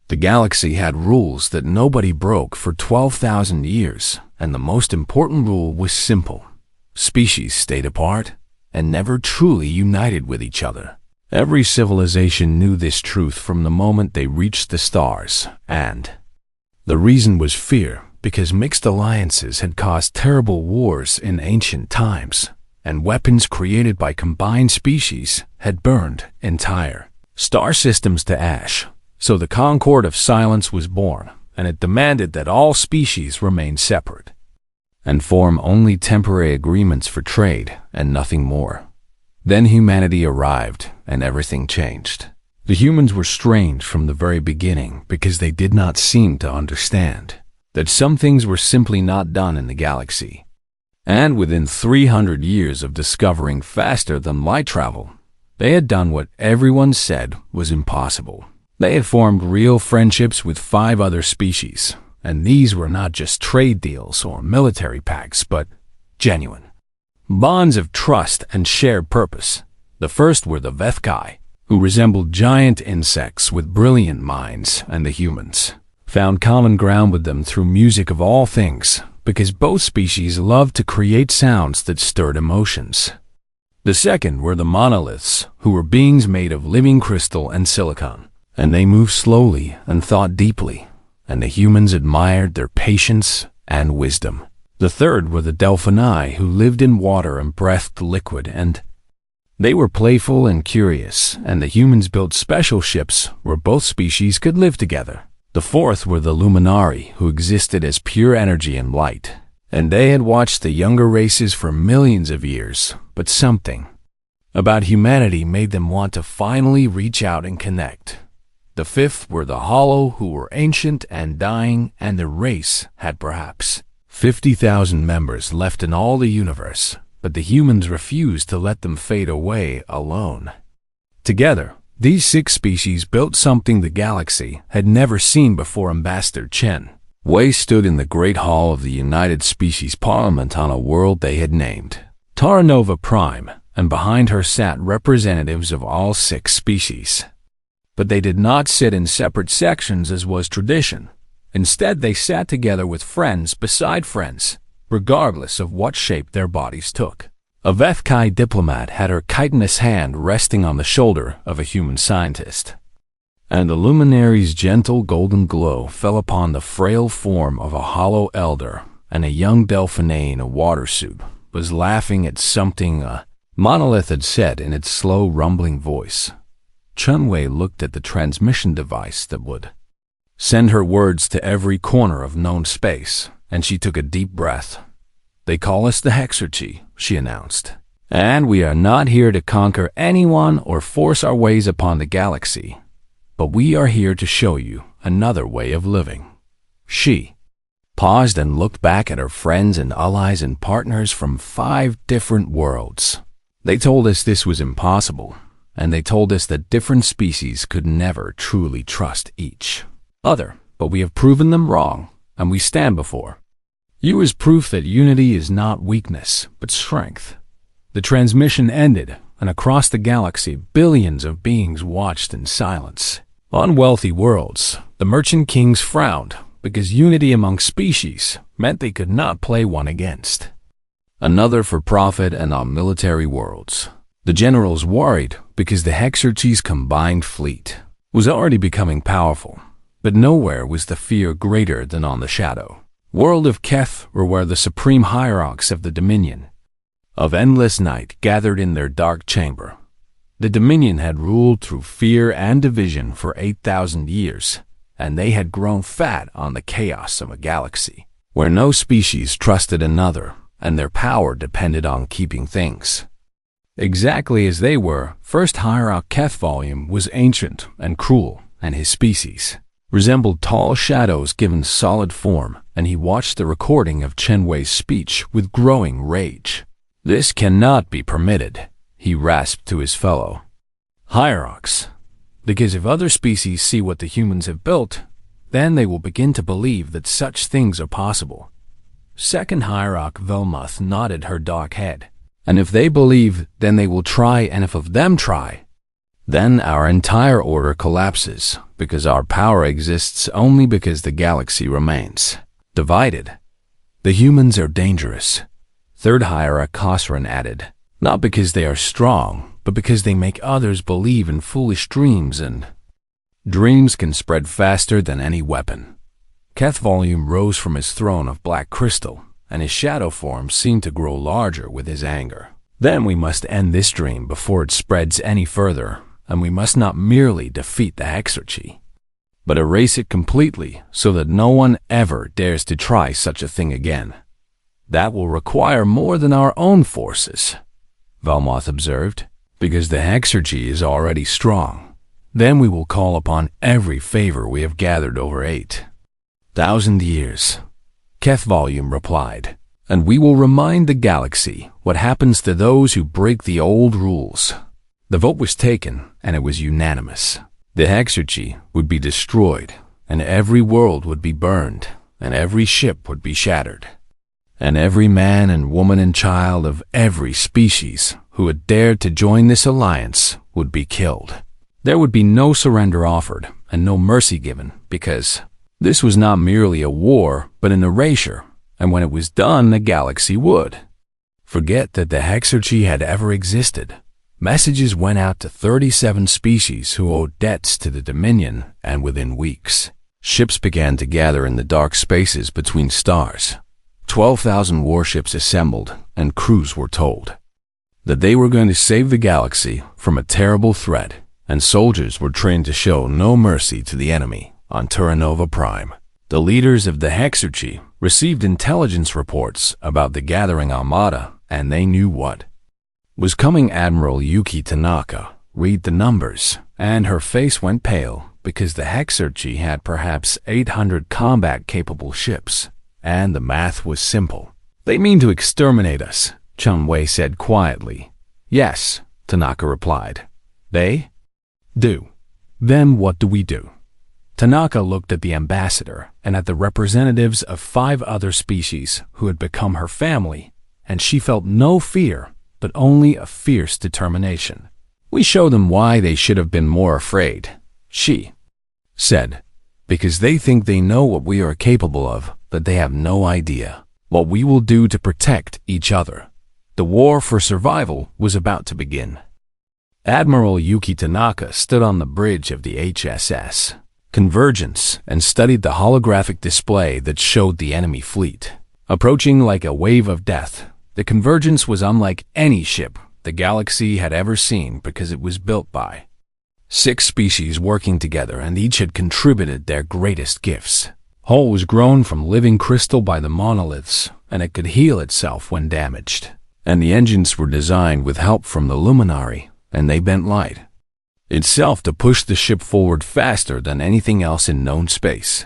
The galaxy had rules that nobody broke for 12,000 years, and the most important rule was simple. Species stayed apart and never truly united with each other. Every civilization knew this truth from the moment they reached the stars, and the reason was fear, because mixed alliances had caused terrible wars in ancient times, and weapons created by combined species had burned entire star systems to ash. So the Concord of Silence was born, and it demanded that all species remain separate and form only temporary agreements for trade and nothing more. Then humanity arrived, and everything changed. The humans were strange from the very beginning because they did not seem to understand that some things were simply not done in the galaxy. And within 300 years of discovering faster than light travel, they had done what everyone said was impossible. They had formed real friendships with 5 other species, and these were not just trade deals or military pacts, but genuine bonds of trust and shared purpose. The first were the Vethkai, who resembled giant insects with brilliant minds, and the humans found common ground with them through music of all things, because both species loved to create sounds that stirred emotions. The second were the monoliths, who were beings made of living crystal and silicon, and they moved slowly and thought deeply, and the humans admired their patience and wisdom. The third were the Delphini, who lived in water and breathed liquid, and they were playful and curious, and the humans built special ships where both species could live together. The fourth were the Luminari, who existed as pure energy and light, and they had watched the younger races for millions of years, but something about humanity made them want to finally reach out and connect. The fifth were the Hollow, who were ancient and dying, and their race had perhaps 50,000 members left in all the universe, but the humans refused to let them fade away alone. Together, these 6 species built something the galaxy had never seen before. Ambassador Chen Wei stood in the Great Hall of the United Species Parliament on a world they had named Taranova Prime, and behind her sat representatives of all 6 species. But they did not sit in separate sections as was tradition. Instead, they sat together with friends beside friends, regardless of what shape their bodies took. A Vethkai diplomat had her chitinous hand resting on the shoulder of a human scientist, and the luminary's gentle golden glow fell upon the frail form of a hollow elder, and a young Delphine in a water suit was laughing at something a monolith had said in its slow, rumbling voice. Chunwei looked at the transmission device that would send her words to every corner of known space, and she took a deep breath. "They call us the Hexergy," she announced, "and we are not here to conquer anyone or force our ways upon the galaxy, but we are here to show you another way of living." She paused and looked back at her friends and allies and partners from 5 different worlds. "They told us this was impossible, and they told us that different species could never truly trust each other, but we have proven them wrong, and we stand before you as proof that unity is not weakness, but strength." The transmission ended, and across the galaxy, billions of beings watched in silence. On wealthy worlds, the merchant kings frowned, because unity among species meant they could not play one against another for profit, and on military worlds, the generals worried because the Hexergy's combined fleet was already becoming powerful. But nowhere was the fear greater than on the Shadow World of Keth, or where the supreme hierarchs of the Dominion of Endless Night gathered in their dark chamber. The Dominion had ruled through fear and division for 8,000 years, and they had grown fat on the chaos of a galaxy where no species trusted another, and their power depended on keeping things exactly as they were. First Hierarch Keth Volume was ancient and cruel, and his species resembled tall shadows given solid form, and he watched the recording of Chenwei's speech with growing rage. "This cannot be permitted," he rasped to his fellow hierarchs, "because if other species see what the humans have built, then they will begin to believe that such things are possible." Second Hierarch Velmuth nodded her dark head. "And if they believe, then they will try, and if of them try, Then our entire order collapses because our power exists only because the galaxy remains divided. The humans are dangerous. Third Hierarch Khosran added, not because they are strong, but because they make others believe in foolish dreams, and dreams can spread faster than any weapon. Keth Volume rose from his throne of black crystal, and his shadow form seemed to grow larger with his anger. Then we must end this dream before it spreads any further, and we must not merely defeat the Hexarchy, but erase it completely so that no one ever dares to try such a thing again. That will require more than our own forces, Valmoth observed, because the Hexarchy is already strong. Then we will call upon every favor we have gathered over 8,000 years, Keth Volume replied, and we will remind the galaxy what happens to those who break the old rules. The vote was taken, and it was unanimous. The Hexarchy would be destroyed, and every world would be burned, and every ship would be shattered, and every man and woman and child of every species who had dared to join this alliance would be killed. There would be no surrender offered and no mercy given, because this was not merely a war, but an erasure, and when it was done, the galaxy would forget that the Hexarchy had ever existed. Messages went out to 37 species who owed debts to the Dominion, and within weeks, ships began to gather in the dark spaces between stars. 12,000 warships assembled, and crews were told that they were going to save the galaxy from a terrible threat, and soldiers were trained to show no mercy to the enemy on Terranova Prime. The leaders of the Hexarchy received intelligence reports about the gathering armada, and they knew what was coming. Admiral Yuki Tanaka read the numbers, and her face went pale because the Hexarchy had perhaps 800 combat-capable ships, and the math was simple. They mean to exterminate us, Chun Wei said quietly. Yes, Tanaka replied. They do. Then what do we do? Tanaka looked at the ambassador and at the representatives of 5 other species who had become her family, and she felt no fear, but only a fierce determination. We show them why they should have been more afraid, she said, because they think they know what we are capable of, but they have no idea what we will do to protect each other. The war for survival was about to begin. Admiral Yuki Tanaka stood on the bridge of the HSS Convergence and studied the holographic display that showed the enemy fleet approaching like a wave of death. The Convergence was unlike any ship the galaxy had ever seen because it was built by 6 species working together, and each had contributed their greatest gifts. Hull was grown from living crystal by the monoliths, and it could heal itself when damaged. And the engines were designed with help from the Luminari, and they bent light itself to push the ship forward faster than anything else in known space.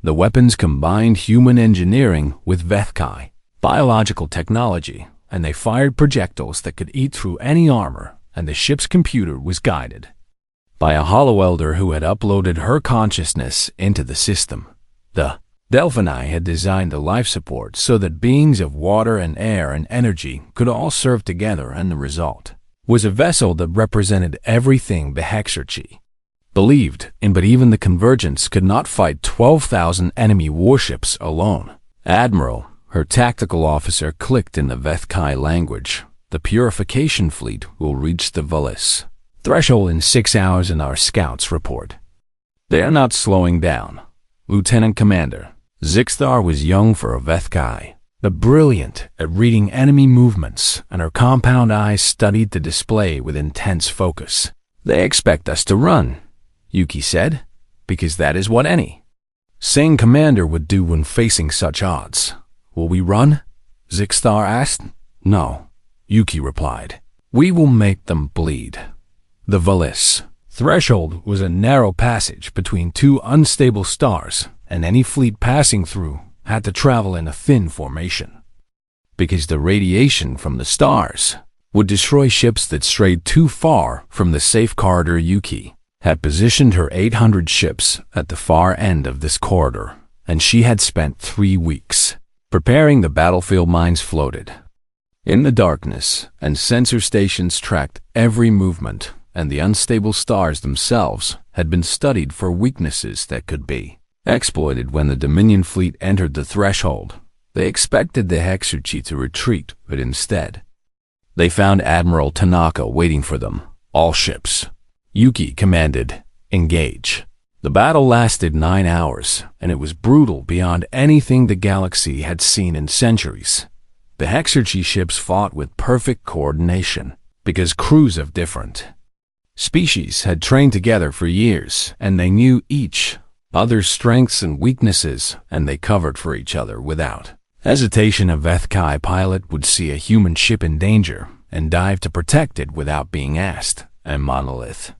The weapons combined human engineering with Vethkai biological technology, and they fired projectiles that could eat through any armor, and the ship's computer was guided by a holoelder who had uploaded her consciousness into the system. The Delphini had designed the life support so that beings of water and air and energy could all serve together, and the result was a vessel that represented everything the Hexarchy believed in, but even the Convergence could not fight 12,000 enemy warships alone. Admiral, her tactical officer, clicked in the Vethkai language. The purification fleet will reach the Valis threshold in 6 hours in our scouts report. They are not slowing down. Lieutenant Commander, Zixthar was young for a Vethkai, but brilliant at reading enemy movements, and her compound eyes studied the display with intense focus. They expect us to run, Yuki said, because that is what any sane commander would do when facing such odds. Will we run? Zixthar asked. No, Yuki replied. We will make them bleed. The Valis threshold was a narrow passage between 2 unstable stars, and any fleet passing through had to travel in a thin formation, because the radiation from the stars would destroy ships that strayed too far from the safe corridor. Yuki had positioned her 800 ships at the far end of this corridor, and she had spent 3 weeks preparing. The battlefield mines floated in the darkness, and sensor stations tracked every movement, and the unstable stars themselves had been studied for weaknesses that could be exploited. When the Dominion fleet entered the threshold, they expected the HFY to retreat, but instead, they found Admiral Tanaka waiting for them. All ships. Yuki commanded, engage. The battle lasted 9 hours, and it was brutal beyond anything the galaxy had seen in centuries. The HFY ships fought with perfect coordination, because crews of different species had trained together for years, and they knew each other's strengths and weaknesses, and they covered for each other without hesitation. A HFY pilot would see a human ship in danger and dive to protect it without being asked, and monolith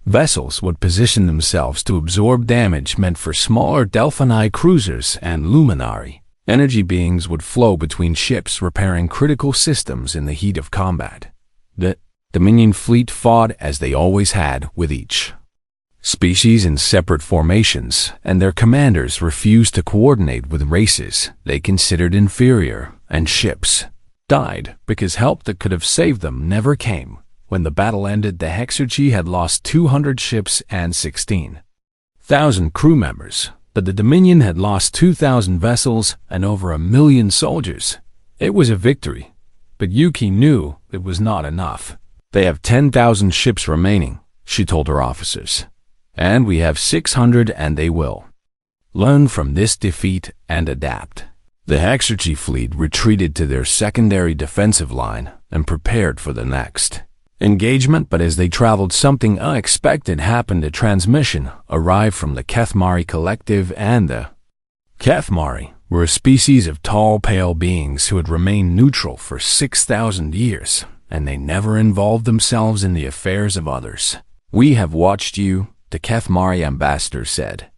vessels would position themselves to absorb damage meant for smaller Delphini cruisers, and luminary energy beings would flow between ships, repairing critical systems in the heat of combat. The Dominion fleet fought as they always had, with each species in separate formations, and their commanders refused to coordinate with races they considered inferior, and ships died because help that could have saved them never came. When the battle ended, the HFY had lost 200 ships and 16,000 crew members, but the Dominion had lost 2,000 vessels and over 1 million soldiers. It was a victory, but Yuki knew it was not enough. They have 10,000 ships remaining, she told her officers, and we have 600, and they will learn from this defeat and adapt. The HFY fleet retreated to their secondary defensive line and prepared for the next engagement, but as they traveled, something unexpected happened. A transmission arrived from the Kethmari collective, and the Kethmari were a species of tall, pale beings who had remained neutral for 6,000 years, and they never involved themselves in the affairs of others. We have watched you, the Kethmari ambassador said,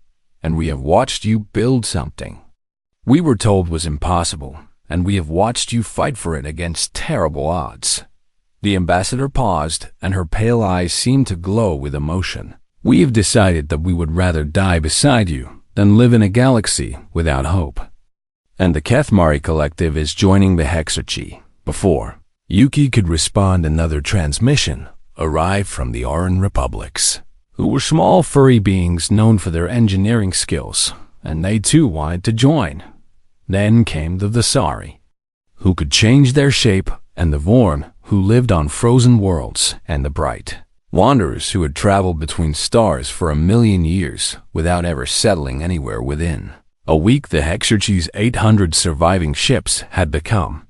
and we have watched you build something we were told was impossible, and we have watched you fight for it against terrible odds. The ambassador paused, and her pale eyes seemed to glow with emotion. We have decided that we would rather die beside you than live in a galaxy without hope. And the Kethmari collective is joining the HFY. Before Yuki could respond, another transmission arrived from the Aran Republics, who were small furry beings known for their engineering skills, and they too wanted to join. Then came the Visari, who could change their shape, and the Vorn, who lived on frozen worlds, and the Bright Wanderers, who had traveled between stars for 1 million years without ever settling anywhere within a week. The HFY's 800 surviving ships had become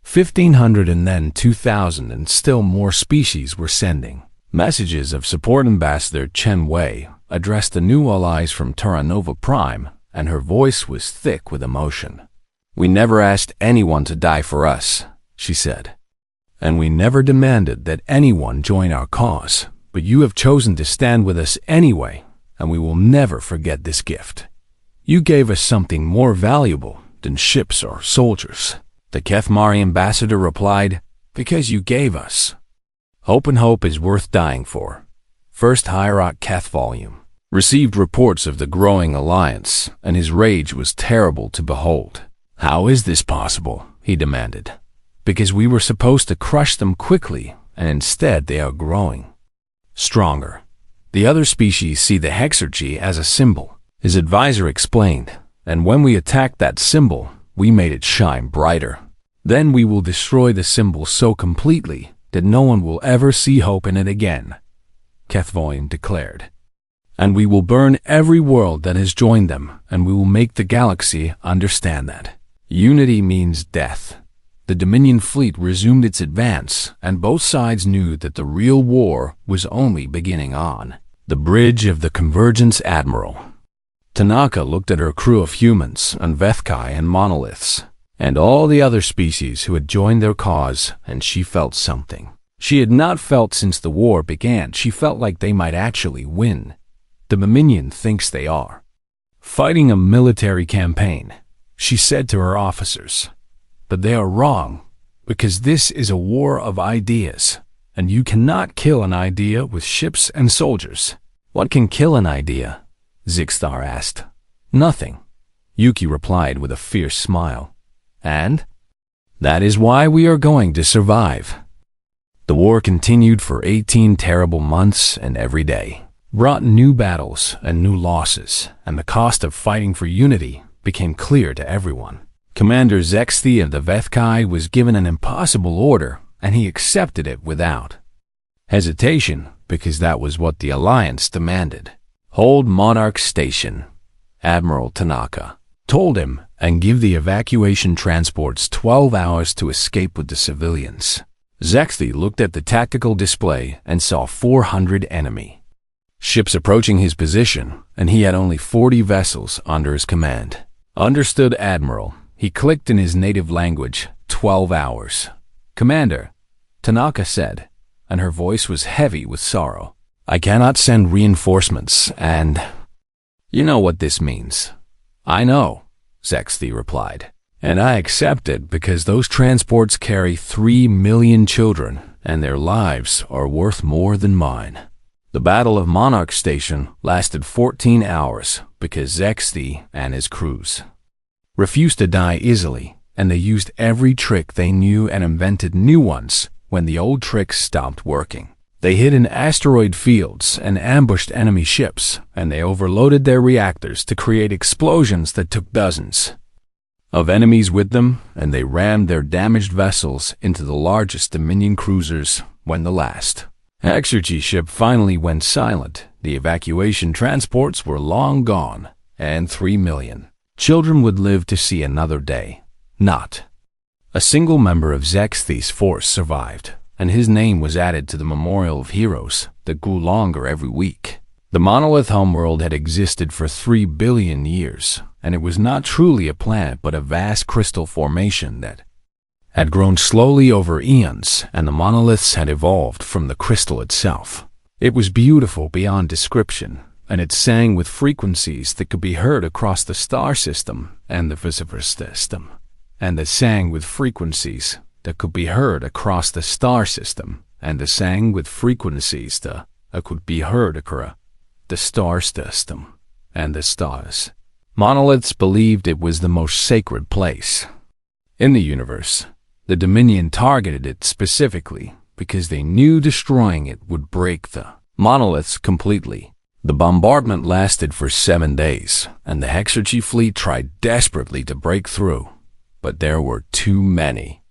1,500, and then 2,000, and still more species were sending messages of support. Ambassador Chen Wei addressed the new allies from Terra Nova Prime, and her voice was thick with emotion. We never asked anyone to die for us, she said, and we never demanded that anyone join our cause, but you have chosen to stand with us anyway, and we will never forget this gift. You gave us something more valuable than ships or soldiers. The Kethmari ambassador replied, because you gave us hope, and hope is worth dying for. First Hierarch Keth Volume received reports of the growing alliance, and his rage was terrible to behold. How is this possible? He demanded. Because we were supposed to crush them quickly, and instead they are growing stronger. The other species see the HFY as a symbol, his advisor explained, and when we attacked that symbol, we made it shine brighter. Then we will destroy the symbol so completely that no one will ever see hope in it again, Kethvoin declared. And we will burn every world that has joined them, and we will make the galaxy understand that unity means death. The Dominion fleet resumed its advance, and both sides knew that the real war was only beginning. On the bridge of the Convergence, Admiral Tanaka looked at her crew of humans, Unvethkai and monoliths, and all the other species who had joined their cause, and she felt something she had not felt since the war began. She felt like they might actually win. The Dominion thinks they are fighting a military campaign, she said to her officers. But they are wrong, because this is a war of ideas, and you cannot kill an idea with ships and soldiers. What can kill an idea? Zixthar asked. Nothing, Yuki replied with a fierce smile. And that is why we are going to survive. The war continued for 18 terrible months, and every day brought new battles and new losses, and the cost of fighting for unity became clear to everyone. Commander Zexthi of the Vethkai was given an impossible order, and he accepted it without hesitation, because that was what the Alliance demanded. Hold Monarch Station, Admiral Tanaka told him, and give the evacuation transports 12 hours to escape with the civilians. Zexthi looked at the tactical display and saw 400 enemy ships approaching his position, and he had only 40 vessels under his command. Understood, Admiral. He clicked in his native language, 12 hours. Commander, Tanaka said, and her voice was heavy with sorrow. I cannot send reinforcements, and you know what this means. I know, Zexthi replied, and I accept it because those transports carry 3 million children, and their lives are worth more than mine. The Battle of Monarch Station lasted 14 hours because Zexthi and his crews refused to die easily, and they used every trick they knew and invented new ones when the old tricks stopped working. They hid in asteroid fields and ambushed enemy ships, and they overloaded their reactors to create explosions that took dozens of enemies with them, and they rammed their damaged vessels into the largest Dominion cruisers. When the last HFY ship finally went silent, the evacuation transports were long gone, and 3 million children would live to see another day. Not a single member of Zexthi's force survived, and his name was added to the Memorial of Heroes that grew longer every week. The monolith homeworld had existed for 3 billion years, and it was not truly a planet but a vast crystal formation that had grown slowly over eons, and the monoliths had evolved from the crystal itself. It was beautiful beyond description, and it sang with frequencies that could be heard across the star system and the visitor system, and it sang with frequencies that could be heard across the star system, and it sang with frequencies that could be heard across the star system and the stars. Monoliths believed it was the most sacred place in the universe. The Dominion targeted it specifically because they knew destroying it would break the monoliths completely. The bombardment lasted for 7 days, and the HFY fleet tried desperately to break through, but there were too many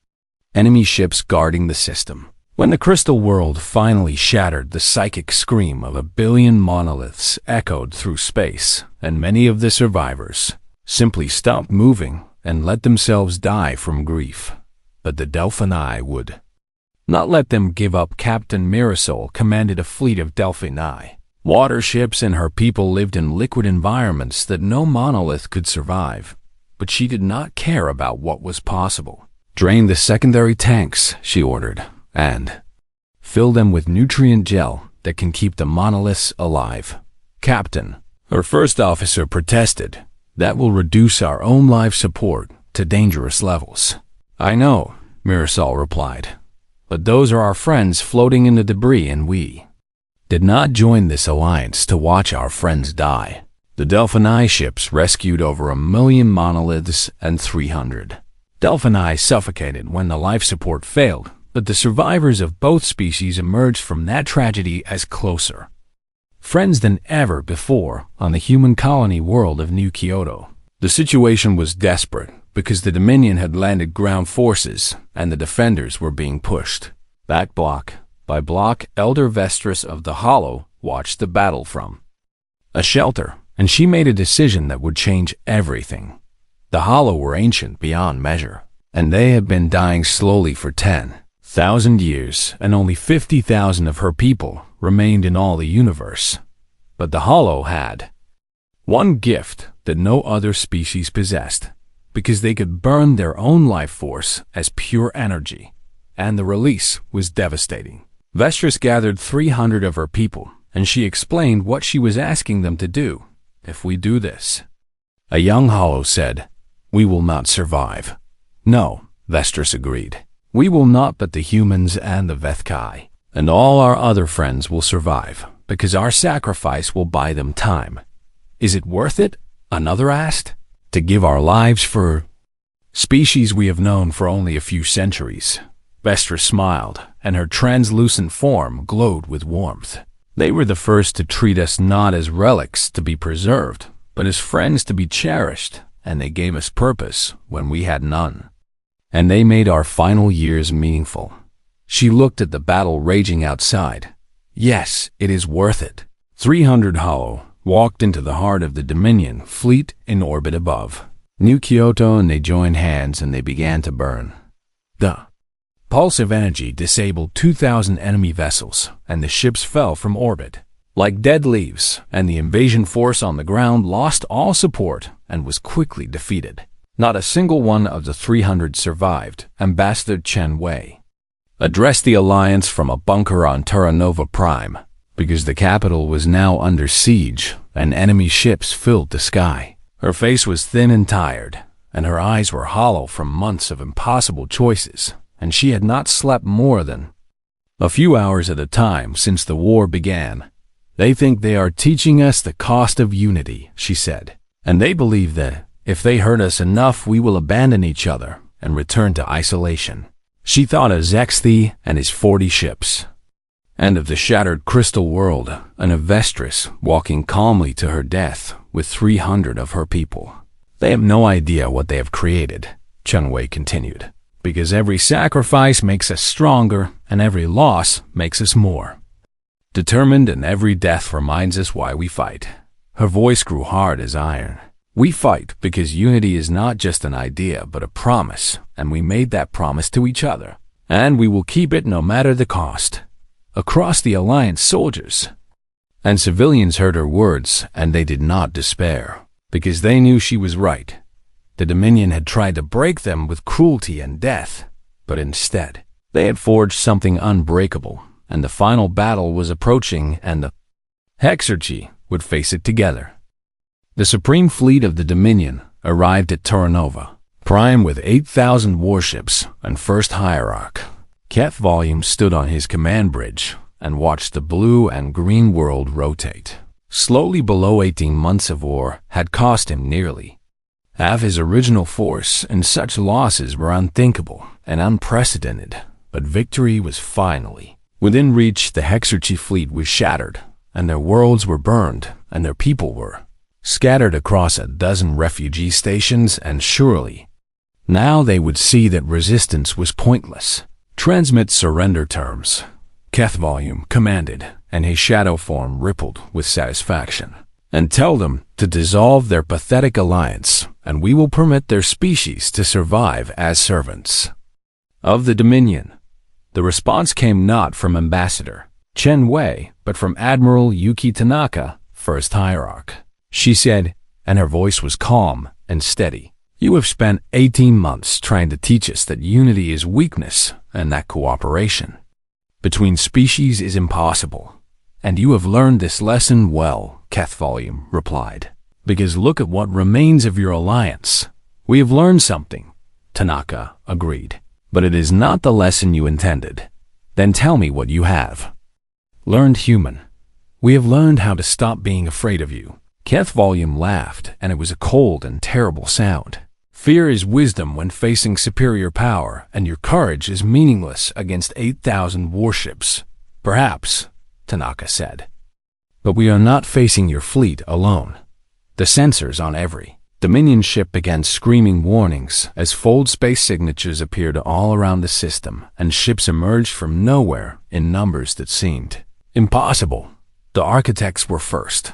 enemy ships guarding the system. When the crystal world finally shattered, the psychic scream of 1 billion monoliths echoed through space, and many of the survivors simply stopped moving and let themselves die from grief. But the Delphini would not let them give up. Captain Mirasol commanded a fleet of Delphini water ships, and her people lived in liquid environments that no monolith could survive. But she did not care about what was possible. Drain the secondary tanks, she ordered, and fill them with nutrient gel that can keep the monoliths alive. Captain, her first officer protested, that will reduce our own life support to dangerous levels. I know, Mirasol replied, but those are our friends floating in the debris, and we did not join this alliance to watch our friends die. The Delphini ships rescued over 1 million monoliths, and 300 Delphini suffocated when the life support failed, but the survivors of both species emerged from that tragedy as closer friends than ever before on the human colony world of New Kyoto. The situation was desperate because the Dominion had landed ground forces and the defenders were being pushed back block by block. Elder Vestris of the Hollow watched the battle from a shelter, and she made a decision that would change everything. The Hollow were ancient beyond measure, and they had been dying slowly for 10,000 years, and only 50,000 of her people remained in all the universe. But the Hollow had one gift that no other species possessed, because they could burn their own life force as pure energy, and the release was devastating. Vestris gathered 300 of her people, and she explained what she was asking them to do. If we do this, a young Hollow said, we will not survive. No, Vestris agreed. We will not, but the humans and the Vethkai and all our other friends will survive, because our sacrifice will buy them time. Is it worth it? Another asked. To give our lives for species we have known for only a few centuries, Vestra smiled, and her translucent form glowed with warmth. They were the first to treat us not as relics to be preserved, but as friends to be cherished, and they gave us purpose when we had none. And they made our final years meaningful. She looked at the battle raging outside. Yes, it is worth it. 300 Hollow walked into the heart of the Dominion fleet in orbit above New Kyoto, and they joined hands and they began to burn. The pulse of energy disabled 2,000 enemy vessels, and the ships fell from orbit like dead leaves, and the invasion force on the ground lost all support and was quickly defeated. Not a single one of the 300 survived. Ambassador Chen Wei addressed the alliance from a bunker on Terra Nova Prime, because the capital was now under siege and enemy ships filled the sky. Her face was thin and tired, and her eyes were hollow from months of impossible choices, and she had not slept more than a few hours at a time since the war began. They think they are teaching us the cost of unity, she said, and they believe that if they hurt us enough, we will abandon each other and return to isolation. She thought of Zexthi and his 40 ships, and of the shattered crystal world, and of Vestris walking calmly to her death with 300 of her people. They have no idea what they have created, Chen Wei continued, because every sacrifice makes us stronger and every loss makes us more determined, and every death reminds us why we fight. Her voice grew hard as iron. We fight because unity is not just an idea but a promise, and we made that promise to each other, and we will keep it no matter the cost. Across the Alliance, soldiers and civilians heard her words, and they did not despair, because they knew she was right. The Dominion had tried to break them with cruelty and death, but instead, they had forged something unbreakable, and the final battle was approaching, and the Hexergy would face it together. The Supreme Fleet of the Dominion arrived at Terra Nova Prime with 8,000 warships and First Hierarch. Keth Volume stood on his command bridge and watched the blue and green world rotate slowly below. 18 months of war had cost him nearly half his original force, and such losses were unthinkable and unprecedented. But victory was finally within reach. The Hexergy fleet was shattered, and their worlds were burned, and their people were scattered across a dozen refugee stations, and surely now they would see that resistance was pointless. Transmit surrender terms, Keth Volume commanded, and his shadow form rippled with satisfaction. And tell them to dissolve their pathetic alliance, and we will permit their species to survive as servants of the Dominion. The response came not from Ambassador Chen Wei, but from Admiral Yuki Tanaka, First Hierarch. She said, and her voice was calm and steady, "You have spent 18 months trying to teach us that unity is weakness and that cooperation between species is impossible. And you have learned this lesson well," Keth Volume replied, "because look at what remains of your alliance." "We have learned something," Tanaka agreed, "but it is not the lesson you intended." "Then tell me what you have." "Learned, human. We have learned how to stop being afraid of you." Keth Volume laughed, and it was a cold and terrible sound. "Fear is wisdom when facing superior power, and your courage is meaningless against 8,000 warships." "Perhaps," Tanaka said. "But we are not facing your fleet alone." The sensors on every Dominion ship began screaming warnings as fold space signatures appeared all around the system, and ships emerged from nowhere in numbers that seemed impossible. The architects were first,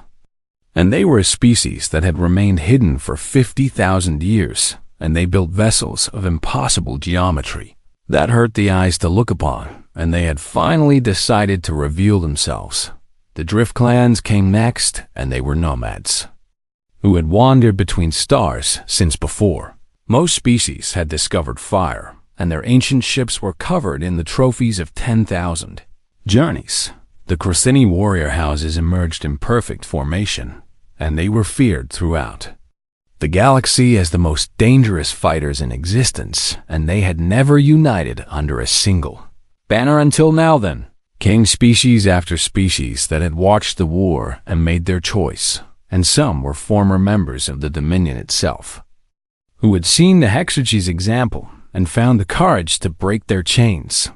and they were a species that had remained hidden for 50,000 years, and they built vessels of impossible geometry that hurt the eyes to look upon, and they had finally decided to reveal themselves. The Drift clans came next, and they were nomads who had wandered between stars since before. Most species had discovered fire, and their ancient ships were covered in the trophies of 10,000 journeys. The Crocini warrior houses emerged in perfect formation, and they were feared throughout the galaxy as the most dangerous fighters in existence, and they had never united under a single banner until now. Then came species after species that had watched the war and made their choice, and some were former members of the Dominion itself, who had seen the Hexergy's example and found the courage to break their chains.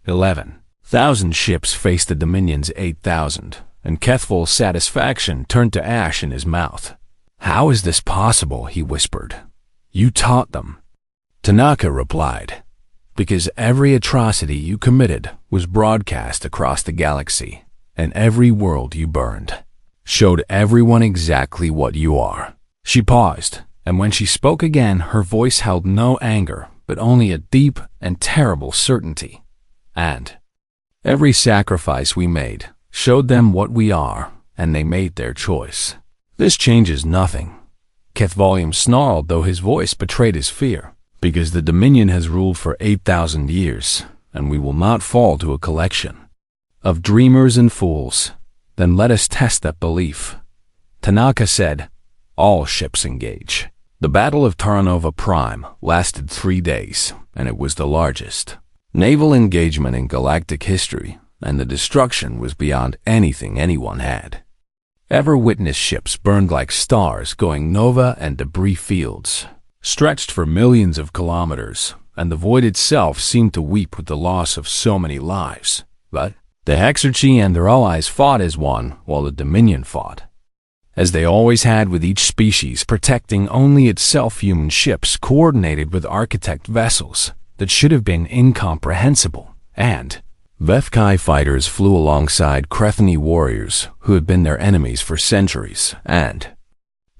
11,000 ships faced the Dominion's 8,000, and Kethvol's satisfaction turned to ash in his mouth. "How is this possible?" he whispered. "You taught them." Tanaka replied, "Because every atrocity you committed was broadcast across the galaxy, and every world you burned showed everyone exactly what you are." She paused, and when she spoke again, her voice held no anger, but only a deep and terrible certainty. "And every sacrifice we made showed them what we are, and they made their choice. This changes nothing." Kethvolium snarled, though his voice betrayed his fear. "Because the Dominion has ruled for 8,000 years, and we will not fall to a collection of dreamers and fools. Then let us test that belief." Tanaka said, "All ships engage." The Battle of Terranova Prime lasted 3 days, and it was the largest naval engagement in galactic history, and the destruction was beyond anything anyone had ever witnessed. Ships burned like stars, going nova, and debris fields stretched for millions of kilometers, and the void itself seemed to weep with the loss of so many lives. But the Hexarchy and their allies fought as one, while the Dominion fought as they always had, with each species protecting only itself. Human ships coordinated with architect vessels that should have been incomprehensible, and Vethkai fighters flew alongside Crethony warriors who had been their enemies for centuries, and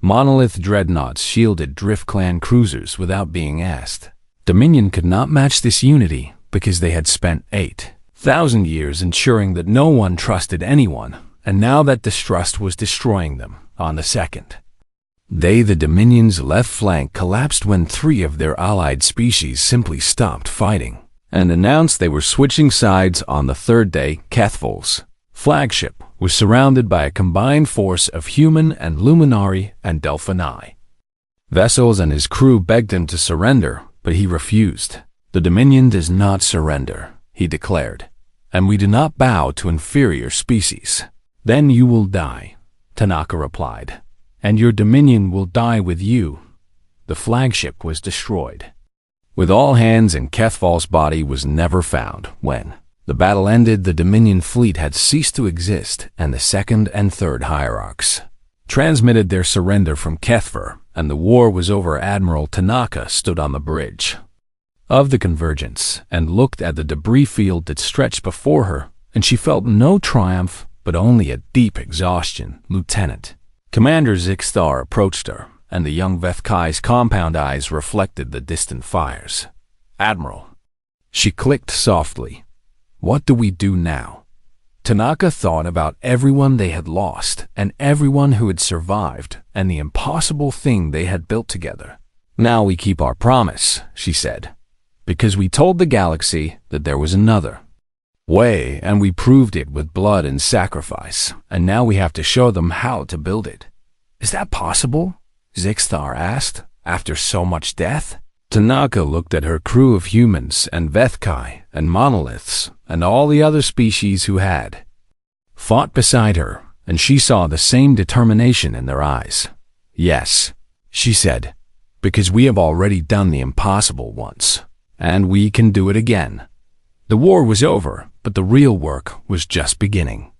monolith dreadnoughts shielded DriftClan cruisers without being asked. Dominion could not match this unity because they had spent 8,000 years ensuring that no one trusted anyone, and now that distrust was destroying them. On the second day, the Dominion's left flank collapsed when 3 of their allied species simply stopped fighting and announced they were switching sides. On the third day, Kethvol's flagship was surrounded by a combined force of human and Luminari and Delphini vessels, and his crew begged him to surrender, but he refused. "The Dominion does not surrender," he declared, "and we do not bow to inferior species." "Then you will die," Tanaka replied, "and your Dominion will die with you." The flagship was destroyed with all hands, and Kethvol's body was never found. When the battle ended, the Dominion fleet had ceased to exist, and the second and third hierarchs transmitted their surrender from Kethver, and the war was over. Admiral Tanaka stood on the bridge of the Convergence and looked at the debris field that stretched before her, and she felt no triumph, but only a deep exhaustion. Lieutenant Commander Zixthar approached her, and the young Vethkai's compound eyes reflected the distant fires. "Admiral," she clicked softly, "what do we do now?" Tanaka thought about everyone they had lost, and everyone who had survived, and the impossible thing they had built together. "Now we keep our promise," she said, "because we told the galaxy that there was another way, and we proved it with blood and sacrifice, and now we have to show them how to build it." "Is that possible?" Zixthar asked, "after so much death?" Tanaka looked at her crew of humans and Vethkai and monoliths and all the other species who had fought beside her, and she saw the same determination in their eyes. "Yes," she said, "because we have already done the impossible once, and we can do it again." The war was over, but the real work was just beginning.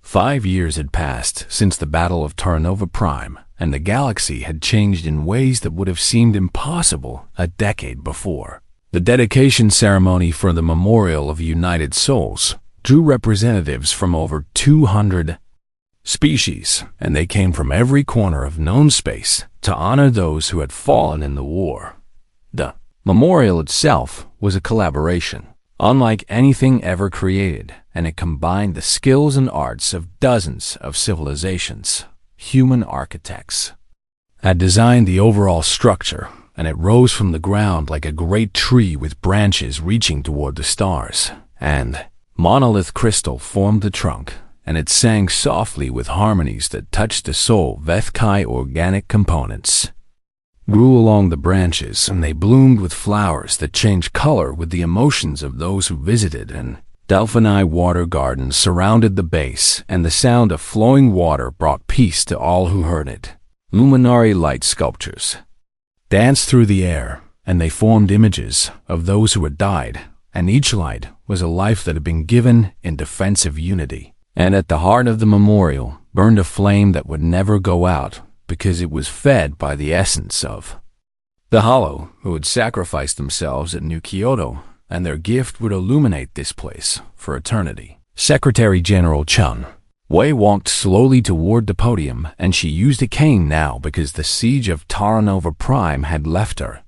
5 years had passed since the Battle of Terranova Prime, and the galaxy had changed in ways that would have seemed impossible a decade before. The dedication ceremony for the Memorial of United Souls drew representatives from over 200 species, and they came from every corner of known space to honor those who had fallen in the war. The memorial itself was a collaboration unlike anything ever created, and it combined the skills and arts of dozens of civilizations. Human architects had designed the overall structure, and it rose from the ground like a great tree with branches reaching toward the stars. And monolith crystal formed the trunk, and it sang softly with harmonies that touched the soul. Vethkai organic components grew along the branches, and they bloomed with flowers that changed color with the emotions of those who visited, and Delphini water gardens surrounded the base, and the sound of flowing water brought peace to all who heard it. Luminary light sculptures danced through the air, and they formed images of those who had died, and each light was a life that had been given in defensive unity. And at the heart of the memorial burned a flame that would never go out because it was fed by the essence of the Hollow, who had sacrificed themselves at New Kyoto, and their gift would illuminate this place for eternity. Secretary General Chun Wei walked slowly toward the podium, and she used a cane now because the siege of Taranova Prime had left her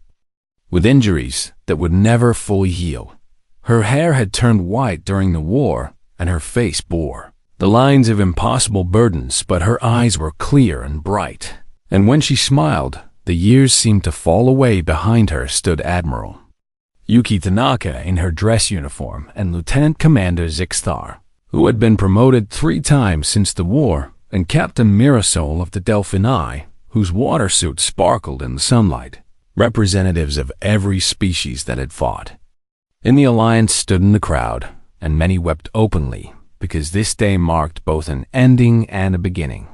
with injuries that would never fully heal. Her hair had turned white during the war, and her face bore the lines of impossible burdens, but her eyes were clear and bright. And when she smiled, the years seemed to fall away. Behind her stood Admiral Yuki Tanaka in her dress uniform and Lieutenant Commander Zixthar, who had been promoted 3 times since the war, and Captain Mirasol of the Delphini, whose water suit sparkled in the sunlight, representatives of every species that had fought in the Alliance stood in the crowd, and many wept openly, because this day marked both an ending and a beginning.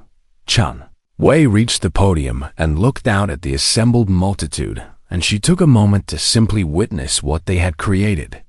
Chun Wei reached the podium and looked out at the assembled multitude, and she took a moment to simply witness what they had created.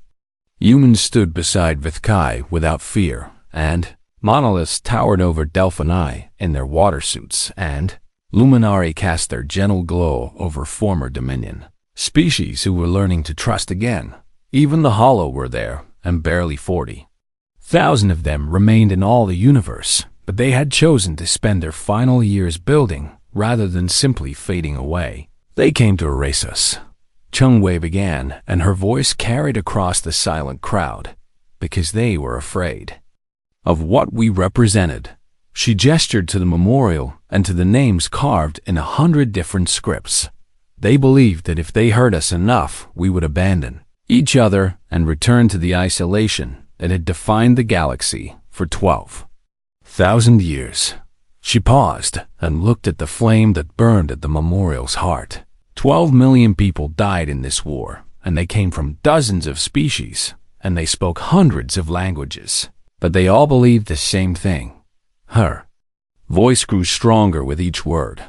Humans stood beside Vithkai without fear, and monoliths towered over Delphini in their water suits, and Luminari cast their gentle glow over former dominion. Species who were learning to trust again. Even the Hollow were there, and barely 40,000 of them remained in all the universe, but they had chosen to spend their final years building rather than simply fading away. They came to erase us. Chung Wei began, and her voice carried across the silent crowd, because they were afraid of what we represented. She gestured to the memorial and to the names carved in 100 different scripts. They believed that if they hurt us enough, we would abandon each other and return to the isolation that had defined the galaxy for 12,000 years. She paused and looked at the flame that burned at the memorial's heart. 12 million people died in this war, and they came from dozens of species, and they spoke hundreds of languages. But they all believed the same thing. Her voice grew stronger with each word.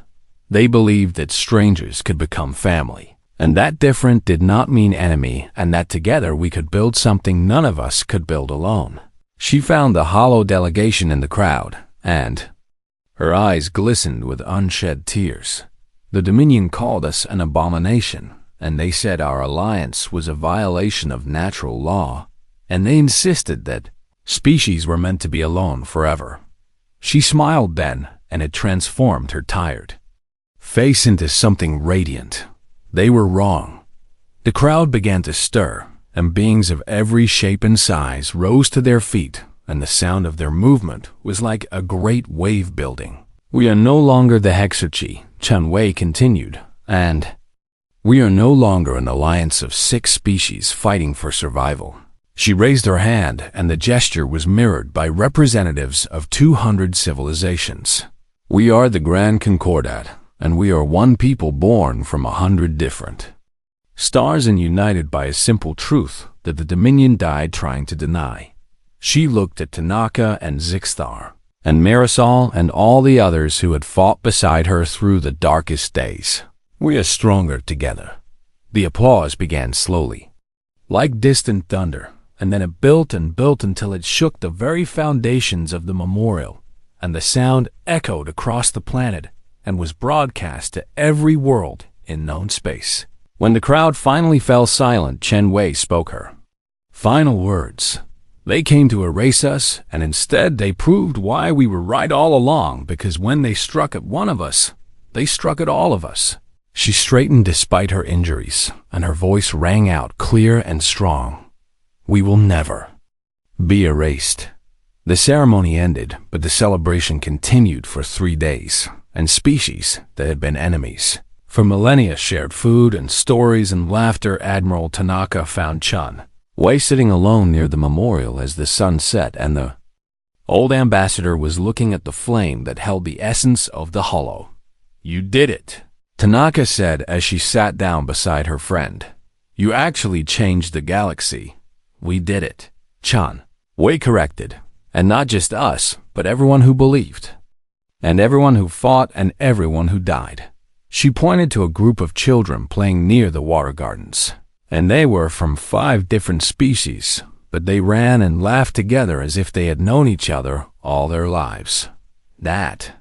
They believed that strangers could become family, and that different did not mean enemy, and that together we could build something none of us could build alone. She found the Hollow delegation in the crowd, and her eyes glistened with unshed tears. The Dominion called us an abomination, and they said our alliance was a violation of natural law, and they insisted that species were meant to be alone forever. She smiled then, and it transformed her tired face into something radiant. They were wrong. The crowd began to stir, and beings of every shape and size rose to their feet, and the sound of their movement was like a great wave building. We are no longer the Hexerchi, Chun Wei continued, and we are no longer an alliance of 6 species fighting for survival. She raised her hand, and the gesture was mirrored by representatives of 200 civilizations. We are the Grand Concordat, and we are one people born from 100 different stars and united by a simple truth that the Dominion died trying to deny. She looked at Tanaka and Zixthar, and Marisol and all the others who had fought beside her through the darkest days. We are stronger together. The applause began slowly, like distant thunder, and then it built and built until it shook the very foundations of the memorial, and the sound echoed across the planet and was broadcast to every world in known space. When the crowd finally fell silent, Chen Wei spoke her final words. They came to erase us, and instead they proved why we were right all along, because when they struck at one of us, they struck at all of us. She straightened despite her injuries, and her voice rang out clear and strong. We will never be erased. The ceremony ended, but the celebration continued for 3 days, and species that had been enemies for millennia shared food and stories and laughter. Admiral Tanaka found Chun Wei sitting alone near the memorial as the sun set, and the old ambassador was looking at the flame that held the essence of the Hollow. You did it, Tanaka said as she sat down beside her friend. You actually changed the galaxy. We did it, Chun Wei corrected. And not just us, but everyone who believed, and everyone who fought, and everyone who died. She pointed to a group of children playing near the water gardens. And they were from 5 different species, but they ran and laughed together as if they had known each other all their lives. That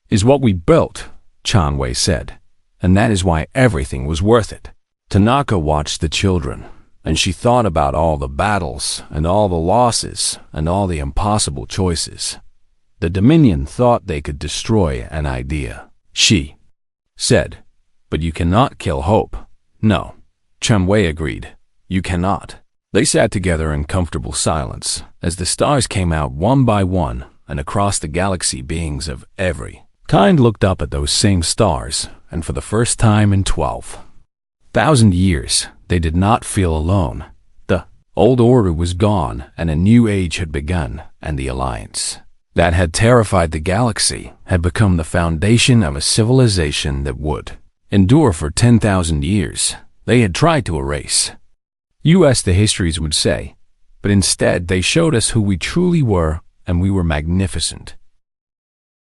is what we built, Chanwei said, and that is why everything was worth it. Tanaka watched the children, and she thought about all the battles and all the losses and all the impossible choices. The Dominion thought they could destroy an idea. She said, "But you cannot kill hope." "No," Chanwei agreed. "You cannot." They sat together in comfortable silence as the stars came out one by one, and across the galaxy beings of every kind looked up at those same stars, and for the first time in 12,000 years, they did not feel alone. The old order was gone, and a new age had begun, and the alliance that had terrified the galaxy had become the foundation of a civilization that would endure for 10,000 years. They had tried to erase us, the histories would say, but instead they showed us who we truly were, and we were magnificent.